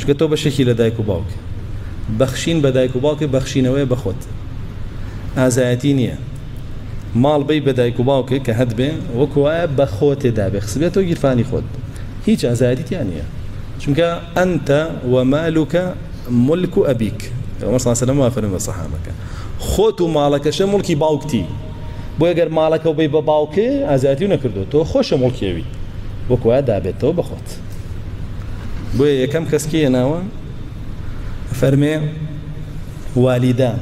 چکە تۆ بەشێکی لە دایک و باوک بەخشین بە دایک و باوکە بەخشینەوەی بەخۆت ئازایەتی نییە ماڵ بەی بە دایک و باوکە کە هەت بێ وەکو وایە بە خۆتێدا بێ خسبێتەوە گیرفانی خۆت هیچ ئازایەتیان نییە چونکە ئەنتە ومالوکە ملک و ئەبیک عومەر صلی الله علیه و سلم وافرمێ بە سەحابەکە خۆت و ماڵەکەشە مڵکی باوکتی بۆ ئەگەر ماڵەکە و بەی بە باوکێ ئازایەتی نەکردو تۆ خۆشە مڵکیەوی وەکو وایە دابێتەوە بەخۆت بۆیە یەکەم کەس کێیە ناوە فەرمێ والیدا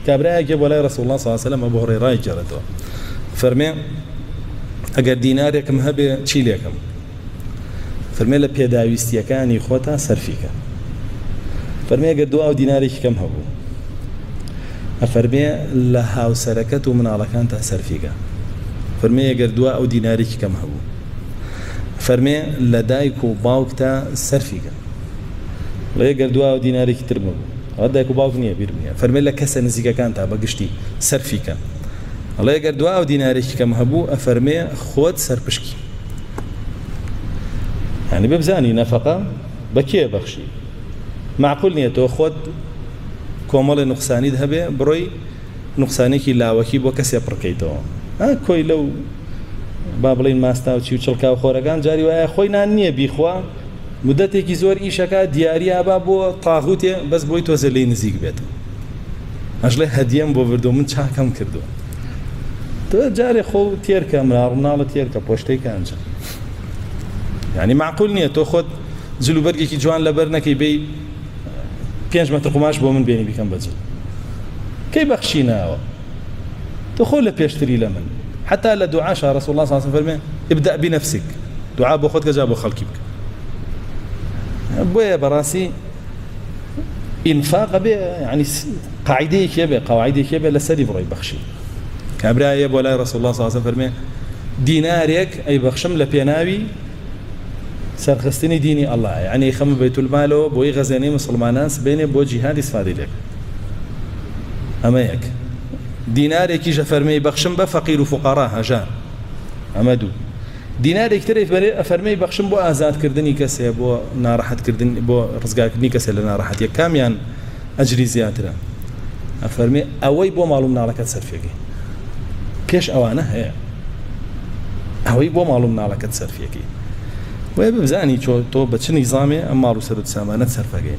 کابراایەکێ بۆ لای ڕەسوڵ الله صلی الله علیه و سلم ئەبو هورەیرای گێڕێتەوە فەرمێ ئەگەر دینارێکم هەبێ چی لێکم فەرمێ لە پێداویستیەکانی خۆتا سەرفیکە فەرمێ ئەگەر دو ئاو دینارێکی کەم هەبوو ئەفەرمێ لە هاوسەرەکەت و مناڵەکانتا سەرفیکە فەرمێ ئەگەر دو ئەو دینارێکی کەم هەبوو فەرمێ لە دایک و باوکتا سەرفیکە لە ئەگەر دو ئەو دینارێکی تر بوو ئەوە دایک و باوک نییە بیر نییە فەرمێ لە کەسە نزیکەکانتا بەگشتی سەرفیکە ئەڵێ ئەگەر دو ئەو دینارێکی کەم هەبوو ئەفەرمێ خۆت سەرپشکی يعني ببزاني نفقة بكيه بخشي معقول نية تو خود كومل نقصاني ذهبه بروي نقصاني كي لا وكي بو كسي بركيتو كوي لو بابلين ماستا وشي وشلكا وخورغان جاري ويا خوينا نيه بيخوا مدتي كي زور ايشكا دياري ابا بو طاغوتي بس بوي تو زلي نزيق بيت اجله هديم بو بردو من چا كم كردو تو جاري خو تيركا منال تيركا پشتي كانجا يعني معقول نية تأخذ زلو برقي كي جوان لبرنكي بي 5 متر قماش بو من بيني بكم بجل كي بخشينا تأخذ لبيشتري لمن حتى لدعاء رسول الله صلى الله عليه وسلم ابدأ بنفسك دعاء بو خدك جاب خلقي بك بويا براسي انفاق بي يعني قاعدة كيبه قواعد كيبه لسدي بري بخشي كابرايا بولا رسول الله صلى الله عليه وسلم دينارك اي بخشم لبيناوي سرخستني ديني الله يعني خم بيت المال بوي غزاني مسلمانان بين بو جهاد استفاده لك اما يك دينار كي فرمي بخشم بفقير وفقراء هجا امدو دينار كتري فرمي بخشم بو ازاد كردني كسي بو ناراحت كردني بو رزقاكني كسي لناراحت يا كاميان اجري زياتره فرمي اوي بو معلوم نالك تصرفيكي كيش اوانه هي اوي بو معلوم نالك تصرفيكي ويبزاني تو بچ نظامي اما رو سرد سامانه صرفه